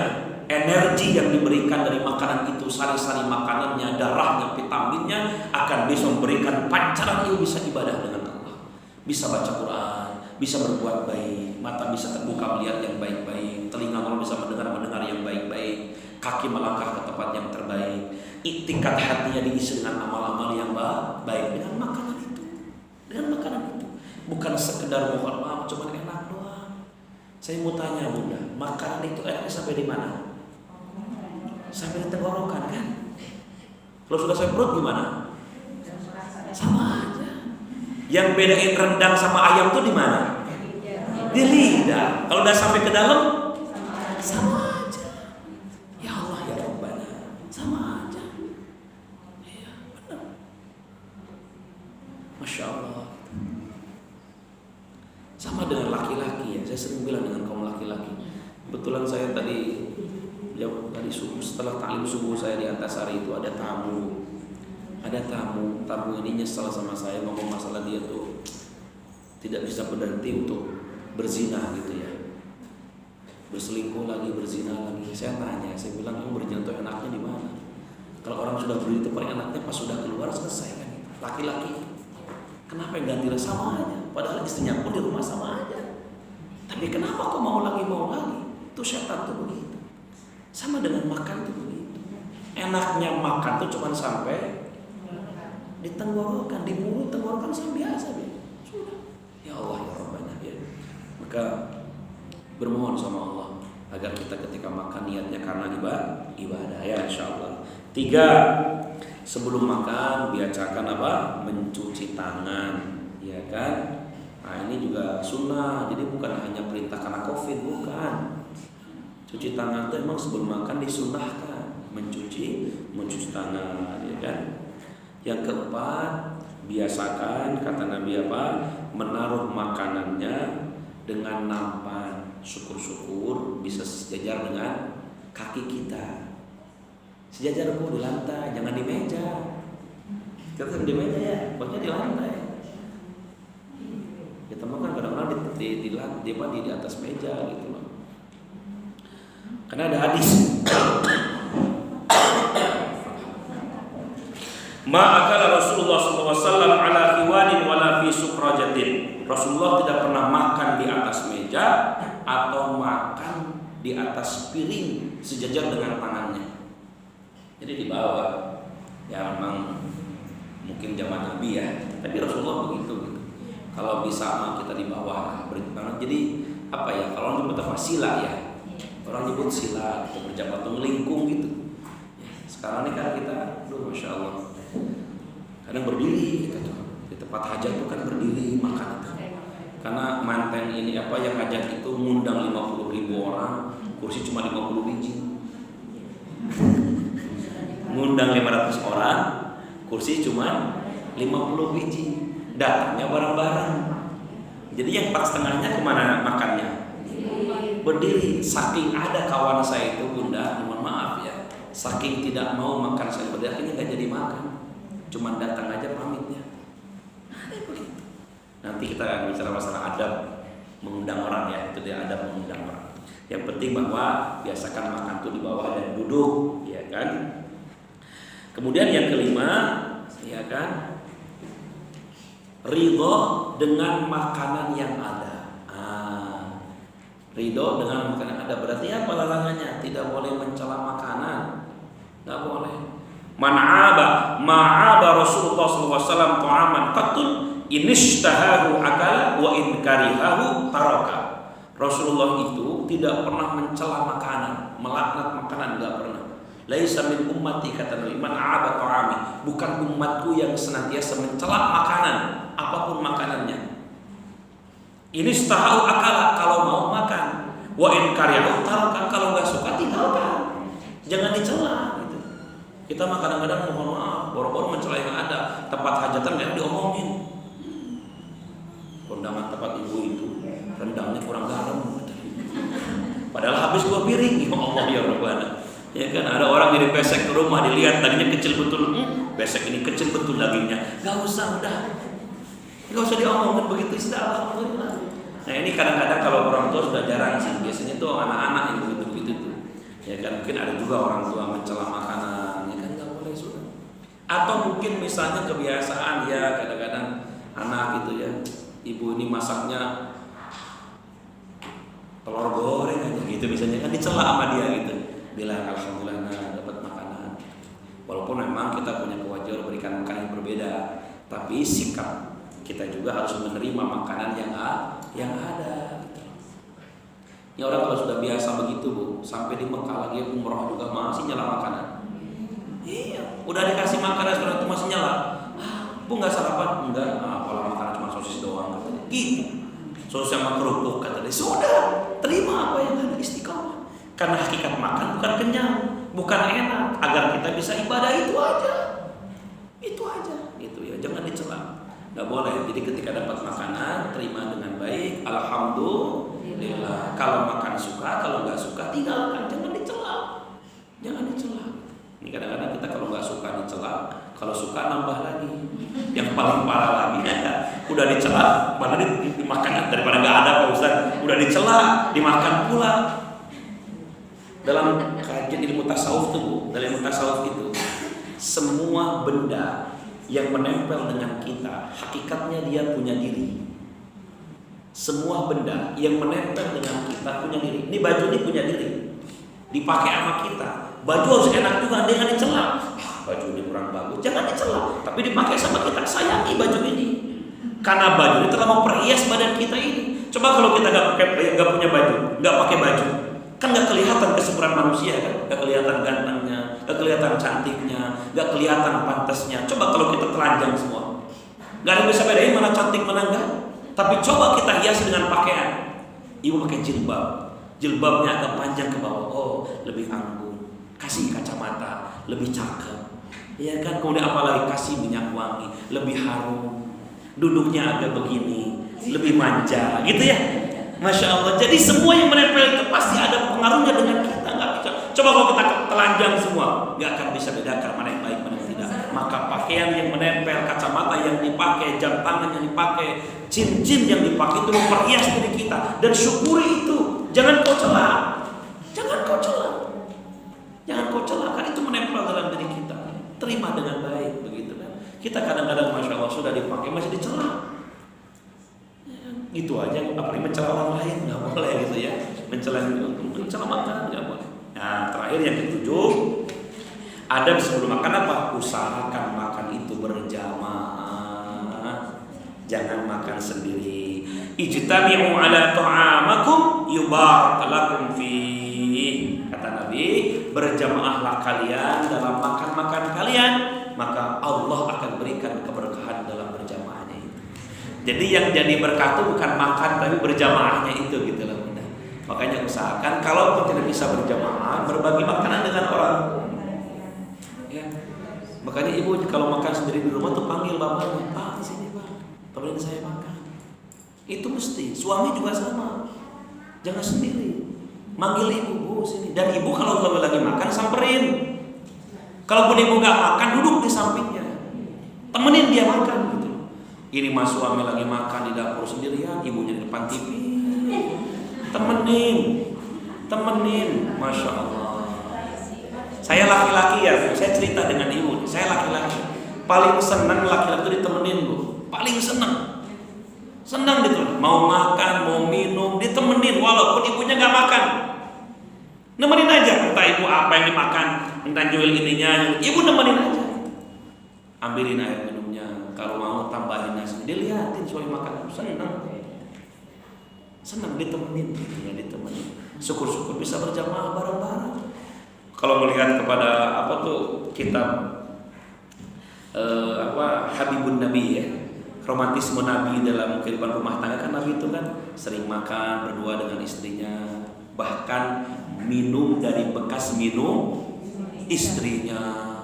S1: energi yang diberikan dari makanan itu, sari-sari makanannya, darahnya, vitaminnya akan bisa memberikan pancaran ilmu, bisa ibadah dengan Allah, bisa baca Quran, bisa berbuat baik, mata bisa terbuka melihat yang baik-baik, telinga kalau bisa mendengar yang baik-baik, kaki melangkah ke tempat yang terbaik, tingkat hatinya diisi dengan amal-amal yang baik dengan makanan itu, bukan sekedar mohon maaf cuma enak doang. Saya mau tanya Bunda, makanan itu enaknya sampai di mana? Sampai di tenggorokan kan? Kalau sudah sampai perut gimana? Sama aja. Yang bedain rendang sama ayam tuh di mana? Di lidah. Kalau udah sampai ke dalam, sama aja. Ya Allah ya Rabbana, sama aja. Iya benar. Masya Allah. Sama dengan laki-laki ya. Saya sering bilang dengan kaum laki-laki. Kebetulan saya tadi subuh, setelah taklim subuh saya di Antasari itu ada tamu ini nyesel sama saya, ngomong masalah dia tuh tidak bisa berhenti untuk berzina gitu ya, berselingkuh lagi, berzina lagi. Saya tanya, saya bilang kamu berzina tuh enaknya di mana? Kalau orang sudah berzina itu paling enaknya pas sudah keluar selesai kan. Laki-laki kenapa yang ganti sama aja, padahal istrinya pun di rumah sama aja, tapi kenapa kok mau lagi? Itu setan tuh begitu. Sama dengan makan tuh begitu. Enaknya makan tuh cuma sampai di tenggorokan, di mulut, tenggorokan sama biasa ya. Sudah. Ya Allah ya Rabbana ya. Maka bermohon sama Allah agar kita ketika makan niatnya karena ibadah ya insyaallah. 3, sebelum makan biasakan mencuci tangan, ya kan? Nah, ini juga sunnah. Jadi bukan hanya perintah karena Covid, bukan. Cuci tangan itu emang sebelum makan disunnahkan, mencuci tangan, ya kan? Yang keempat, biasakan kata Nabi menaruh makanannya dengan nampan. Syukur-syukur bisa sejajar dengan kaki kita. Sejajar di lantai, jangan di meja. Kita di meja ya, pokoknya di lantai. Kita makan kadang-kadang di atas meja gitu loh. Karena ada hadis ma'akala Rasulullah SAW ala khiwanin wala fi sukrajatin. Rasulullah tidak pernah makan di atas meja atau makan di atas piring sejajar dengan tangannya. Jadi di bawah. Ya memang mungkin zaman Nabi ya, tapi Rasulullah begitu gitu. Kalau bisa kita di bawah berjalan. Jadi kalau orang nyebut sila ya. Orang nyebut sila, kita berjabat atau melingkung gitu. Sekarang ini kan kita, masya Allah, kadang berdiri kita tuh di tempat hajat tuh kan berdiri makan itu. Karena manten ini yang hajat itu ngundang 50.000 orang, kursi cuma 50 biji. Ngundang 500 orang, kursi cuma 50 biji. Datangnya bareng-bareng. Jadi yang 4,5-nya kemana makannya? Berdiri. Saking ada kawan saya itu Bunda, mohon maaf ya, saking tidak mau makan saya berdiri, akhirnya nggak jadi makan, cuma datang aja pamitnya. Ada begitu. Nanti kita akan bicara masalah adab mengundang orang ya, itu dia adab mengundang orang. Yang penting bahwa biasakan makan tuh di bawah dan duduk, ya kan. Kemudian yang kelima, ya kan, ridho dengan makanan yang ada. Ridho dengan makanan yang ada berarti apa larangannya? Tidak boleh mencela makanan, tidak boleh. Ma'aba Rasulullah SAW ta'aman qattun inishtahahu akala wa in karihahu taraka. Rasulullah itu tidak pernah mencela makanan, melaknat makanan, tidak pernah. Laisa min ummati kata Nabi man a'aba ta'ami, bukan umatku yang senantiasa mencela makanan apapun makanannya. Inishtahahu akala kalau mau makan, wa in karihahu taraka kalau enggak suka tinggalkan. Jangan dicela gitu. Kita kadang-kadang mohon maaf, boro-boro mencela yang ada, tempat hajatan yang diomongin. Kondangan tempat ibu itu rendangnya kurang garam. Padahal habis 2 piring, ya Allah ya Rabbana. Ya kan ada orang jadi pesek ke rumah, dilihat dagingnya kecil betul. Pesek ini kecil betul dagingnya. Enggak usah udah. Nggak usah diomongin begitu sudah alhamdulillah. Nah ini kadang-kadang kalau orang tua sudah jarang sih, biasanya tuh anak-anak yang begitu-begitu tuh. Ya kan mungkin ada juga orang tua mencela makanan, ya kan nggak boleh sudah. Atau mungkin misalnya kebiasaan ya kadang-kadang anak gitu ya, ibu ini masaknya telur goreng aja gitu misalnya kan dicela sama dia gitu. Bilang alhamdulillah dapat makanan. Walaupun memang kita punya kewajiban berikan makanan yang berbeda, tapi sikap kita juga harus menerima makanan yang ada. Gitu. Ini orang kalau sudah biasa begitu bu, sampai di Mekah lagi umroh juga masih nyala makanan. Iya, udah dikasih makanan sekarang itu masih nyala. Bu nggak sarapan? Enggak. Kalau makanan cuma sosis doang katanya. Gitu. Sosis sama kerupuk katanya. Sudah, terima apa yang ada, istiqomah. Karena hakikat makan bukan kenyang, bukan enak, agar kita bisa ibadah itu aja. Itu aja. Itu ya, jangan dicela. Nggak boleh. Jadi ketika dapat makanan, terima dengan baik. Alhamdulillah. Kalau makan suka, kalau nggak suka tinggalkan. Jangan dicela. Jangan dicela. Ini kadang-kadang kita kalau nggak suka dicela, kalau suka nambah lagi. Yang paling parah lagi, udah dicela, malah dimakan daripada nggak ada Pak Ustaz. Udah dicela, dimakan pula. Dalam kajian ilmu tasawuf tuh bu, dalam ilmu tasawuf itu semua benda yang menempel dengan kita, hakikatnya dia punya diri. Semua benda yang menempel dengan kita punya diri. Ini baju ini punya diri, dipakai sama kita. Baju harus enak juga, jangan dicela. Baju ini kurang bagus, jangan dicela. Tapi dipakai sama kita, sayangi baju ini. Karena baju ini telah memperhias badan kita ini. Coba kalau kita nggak punya baju, nggak pakai baju, kan nggak kelihatan kesempurnaan manusia kan, nggak kelihatan gantengnya, nggak kelihatan cantiknya, nggak kelihatan pantasnya. Coba kalau kita telanjang semua, nggak ada yang bisa bedain mana cantik mana enggak. Tapi coba kita hias dengan pakaian. Ibu pakai jilbab, jilbabnya agak panjang ke bawah, oh lebih anggun. Kasih kacamata, lebih cakep. Ya kan, kemudian apalagi kasih minyak wangi, lebih harum. Duduknya agak begini, lebih manja, gitu ya. Masya Allah. Jadi semua yang menempel itu pasti ada pengaruhnya dengan kita, nggak bisa. Coba kalau kita telanjang semua, nggak akan bisa bedakan mana yang baik mana yang tidak. Maka pakaian yang menempel, kacamata yang dipakai, jam tangan yang dipakai, cincin yang dipakai itu memperhias diri kita. Dan syukuri itu. Jangan kau cela, jangan kau cela, jangan kau cela. Kan itu menempel dalam diri kita. Terima dengan baik, begitu kan. Kita kadang-kadang masya Allah sudah dipakai masih dicela. Gitu aja, apalagi mencela orang lain nggak boleh gitu ya, mencela makanan nggak boleh. Nah terakhir yang ketujuh, ada sebelum makan apa? Usahakan makan itu berjamaah, jangan makan sendiri. Ijtami'u ala ta'amakum yubarak lakum fihi. Kata Nabi, berjamaahlah kalian dalam makan kalian, maka Allah akan berikan keberkahan dalam berjamaahnya itu. Jadi yang jadi berkah itu bukan makan tapi berjamaahnya itu gitu loh. Makanya usahakan kalau tidak bisa berjamaah, berbagi makanan dengan orang. Ya. Makanya ibu kalau makan sendiri di rumah tuh panggil bapaknya, Pak sini Pak, temenin saya makan. Itu mesti. Suami juga sama. Jangan sendiri. Manggil ibu, Bu sini. Dan ibu kalau lagi makan samperin. Kalaupun ibu nggak makan, duduk di sampingnya, temenin dia makan gitu. Ini mas suami lagi makan di dapur sendirian, ibunya di depan TV. Temenin, masya Allah. Saya laki-laki ya, saya cerita dengan ibu. Saya laki-laki, paling senang laki-laki itu ditemenin bu, paling senang gitu. Mau makan, mau minum, ditemenin walaupun ibunya nggak makan. Nemenin aja, entah ibu apa yang dimakan, entah jual ininya, ibu nemenin aja. Ambilin air minumnya, kalau mau tambahin nasi, dilihatin suami makan, senang ditemenin, ya ditemenin. Syukur-syukur bisa berjamaah bareng-bareng. Kalau melihat kepada apa tuh kitab Habibun Nabi ya, romantisme Nabi dalam kehidupan rumah tangga kan Nabi itu kan sering makan berdua dengan istrinya, bahkan minum dari bekas minum istrinya,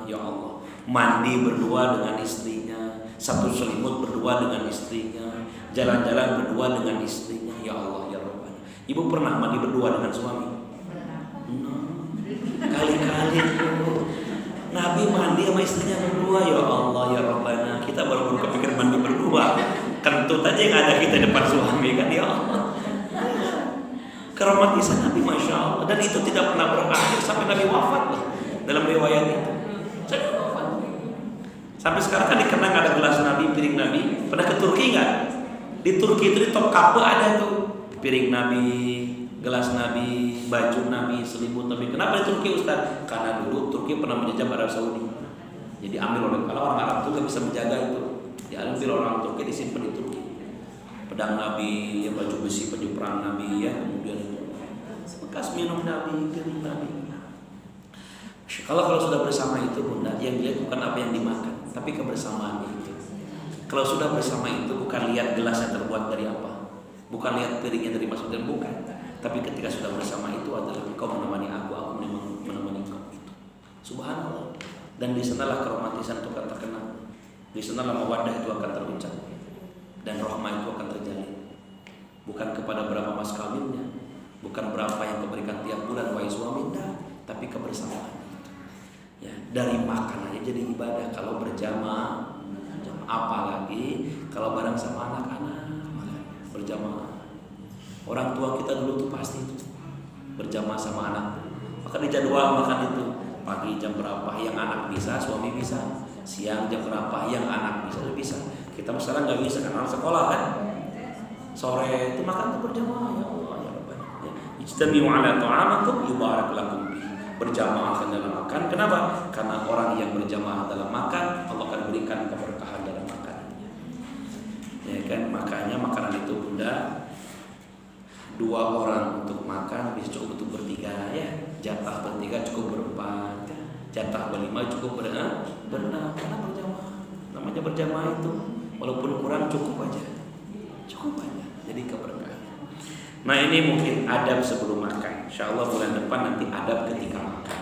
S1: ya Allah, mandi berdua dengan istrinya, satu selimut berdua dengan istrinya, jalan-jalan berdua dengan istrinya, ya Allah ya Rabbana. Ibu pernah mandi berdua dengan suami? Kali-kali Nabi mandi sama istrinya berdua, ya Allah ya Rabbana. Kita baru kepikir mandi berdua. Kentut aja yang ada kita depan suami kan, ya Allah. Keromatisan Nabi, Masya Allah. Dan itu tidak pernah berakhir sampai Nabi wafat loh. Dalam riwayat itu sampai wafat. Sampai sekarang kan dikenang ada gelas Nabi, piring Nabi. Pernah ke Turki nggak? Di Turki itu di Topkapi ada tuh piring Nabi, gelas Nabi, baju Nabi, selimut Nabi. Kenapa di Turki, Ustaz? Karena dulu Turki pernah menjajah Arab Saudi. Jadi ambil oleh, kalau orang Arab itu nggak bisa menjaga itu, diambil orang Turki, disimpan di Turki. Pedang Nabi, ya, baju besi, baju perang Nabi, ya, kemudian itu bekas minum Nabi, piring Nabi. Kalau sudah bersama itu, Bunda, yang dilihat bukan apa yang dimakan, tapi kebersamaan itu. Kalau sudah bersama itu, bukan lihat gelasnya terbuat dari apa, bukan lihat piringnya dari maksudnya, bukan. Tapi ketika sudah bersama itu adalah engkau menemani aku menemani engkau. Itu subhanallah. Dan di sanalah keromantisan itu akan terkenal. Di sanalah mawaddah itu akan terucap. Dan rahmah itu akan terjalin. Bukan kepada berapa mas kawinnya, bukan berapa yang kau berikan tiap bulan wahai suami, tapi kebersamaan. Ya, dari makan aja jadi ibadah kalau berjamaah. Apalagi kalau bareng sama anak-anak, berjamaah. Orang tua kita dulu tuh pasti itu berjamaah sama anak. Maka di jadwal makan itu pagi jam berapa yang anak bisa, suami bisa. Siang jam berapa yang anak bisa. Kita sekarang nggak bisa karena sekolah kan. Sore itu makan tuh berjamaah, ya Allah ya Rabbana. Ijtami'u ala ta'amakum yubarak lakum bih. Berjamaah dalam makan. Kenapa? Karena orang yang berjamaah dalam makan, Allah akan berikan keberkahan dalam makanannya. Ya kan, makanya makanan itu, Bunda, 2 orang untuk makan bisa cukup untuk bertiga, ya. Jatah bertiga cukup berempat, ya. Jatah berlima cukup berenam. Karena berjamaah. Namanya berjamaah itu walaupun kurang cukup aja. Jadi keberkahan. Nah, ini mungkin adab sebelum makan. Insyaallah bulan depan nanti adab ketika makan.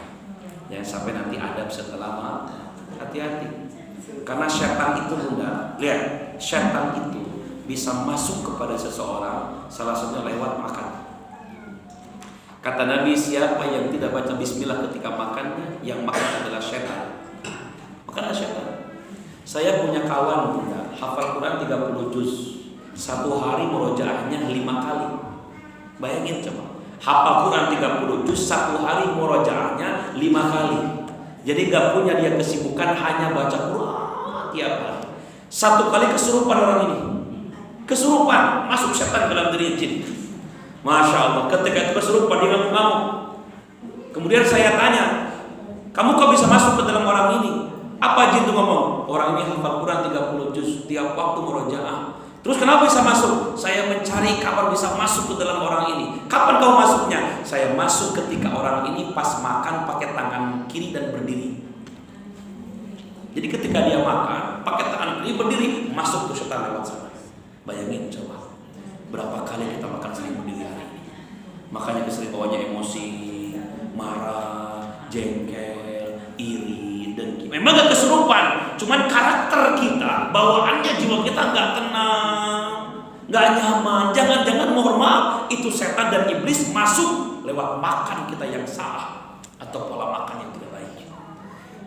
S1: Ya, sampai nanti adab setelah makan. Hati-hati. Karena syaitan itu, Bunda, lihat, syaitan itu bisa masuk kepada seseorang salah satunya lewat makan. Kata Nabi, siapa yang tidak baca bismillah ketika makannya, yang makan adalah syaitan. Makanlah syaitan. Saya punya kawan, Bunda, hafal Quran 30 juz. Satu hari murojaahnya 5 kali. Bayangin coba, hafal Quran 30 juz, satu hari murojaahnya 5 kali. Jadi gak punya dia kesibukan hanya baca Quran tiap hari. Satu kali kesurupan orang ini. Kesurupan, masuk setan ke dalam diri jin. Masya Allah, ketika itu kesurupan dia ngamuk-ngamuk. Kemudian saya tanya, kamu kok bisa masuk ke dalam orang ini? Apa jin itu ngomong? Orang ini hafal Quran 30 juz, tiap waktu murojaah. Terus kenapa bisa masuk? Saya mencari kapan bisa masuk ke dalam orang ini. Kapan kau masuknya? Saya masuk ketika orang ini pas makan pakai tangan kiri dan berdiri. Jadi ketika dia makan pakai tangan kiri berdiri, masuk tuh setan lewat sana. Bayangin coba, berapa kali kita makan sering berdiri hari ini. Makanya sering bawanya emosi, marah, jengkel, iri, dengki. Memang gak kesurupan, cuman karakter kita, bawaannya jiwa kita gak tenang, gak nyaman. Jangan-jangan mohon maaf, itu setan dan iblis masuk lewat makan kita yang salah atau pola makan yang tidak baik.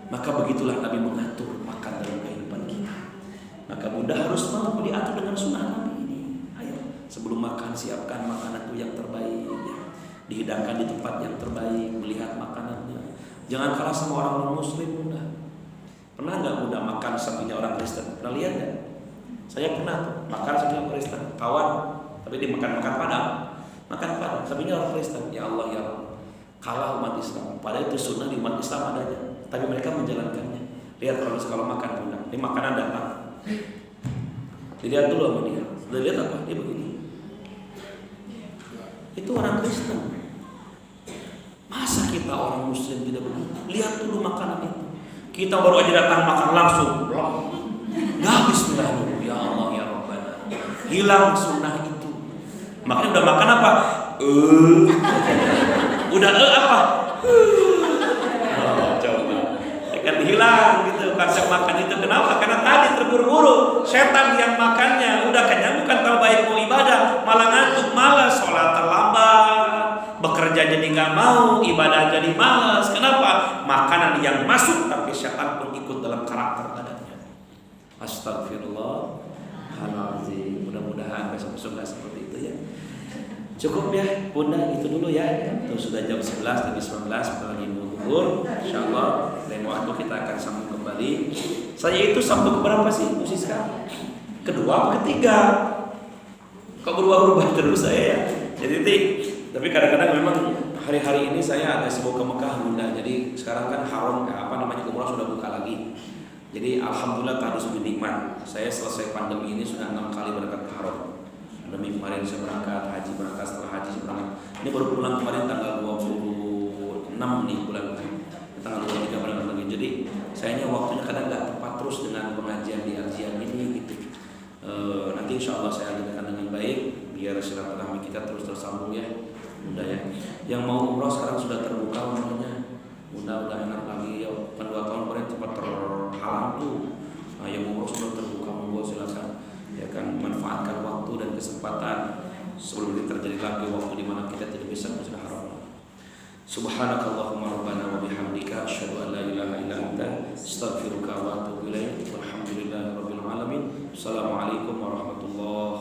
S1: Maka begitulah Nabi mengatur makan dalam kehidupan kita. Maka Bunda harus mau diatur dengan sunnah Nabi ini. Ayo, sebelum makan siapkan makanan itu yang terbaik, ya. Dihidangkan di tempat yang terbaik, melihat makanannya. Jangan kalah sama orang non-muslim, Bunda. Pernah nggak Bunda makan sampingnya orang Kristen? Pernah lihat nggak? Saya pernah tuh makan sampingnya orang Kristen, kawan, tapi dia makan padang, sampingnya orang Kristen. Ya Allah ya Allah, kalah umat Islam. Padahal itu sunnah di umat Islam adanya, tapi mereka menjalankannya. Lihat kalau makan, Bunda, ini makanan datang. Dilihat dulu sama dia. Sudah lihat apa? Dia begini. Itu orang Kristen. Masa kita orang Muslim tidak begini? Lihat dulu makanan itu. Kita baru aja datang makan langsung. Nggak bismillah dulu. Ya Allah ya Rabbana. Hilang sunnah itu. Makanya udah makan apa? Udah apa? Coba. Kan hilang gitu konsep makan itu. Kenapa? Karena tadi terburu-buru. Setan yang makannya udah kenyang, bukan tahu baik mau ibadah, malah ngantuk, malas, sholat terlambat, bekerja jadi nggak mau, ibadah jadi malas. Kenapa? Makanan yang masuk tapi setan pun ikut dalam karakter badannya. Astagfirullah. Alhamdulillah, mudah-mudahan besok-besok nggak seperti itu ya. Cukup ya Bunda, itu dulu ya. Itu sudah jam 11 lebih 19, kita lagi mau zuhur. Insyaallah lain waktu kita akan sambung kembali. Saya itu sambung keberapa sih Bu Siska? Kedua atau ketiga? Kok berubah-ubah terus saya ya? Jadi tapi kadang-kadang memang hari-hari ini saya ada sibuk ke Mekah Bunda. Jadi sekarang kan haram umrah sudah buka lagi. Jadi alhamdulillah harus nikmat. Saya selesai pandemi ini sudah 6 kali berangkat ke haram. Pandemi kemarin saya berangkat, haji berangkat, setelah haji saya berangkat. Ini baru pulang kemarin tanggal 26 nih bulan tanggal 23 bulan lagi. Jadi sayangnya waktunya kadang nggak tepat terus dengan pengajian di Al-Jian ini gitu. Nanti insya Allah saya akan dengan baik biar silaturahmi kita terus tersambung ya Bunda ya. Yang mau umroh sekarang sudah terbuka umrohnya. Bunda udah enak lagi ya. Kan 2 tahun kemarin sempat terhalang tuh. Nah, yang umroh sudah terbuka, monggo silakan. Ya kan, manfaatkan waktu dan kesempatan sebelum ini terjadi lagi waktu di mana kita tidak bisa masjidil haram. Subhanakallahumma rabbana wa bihamdika asyhadu an la ilaha illa anta astaghfiruka wa atubu ilaik. Walhamdulillahirabbil alamin. Assalamualaikum warahmatullahi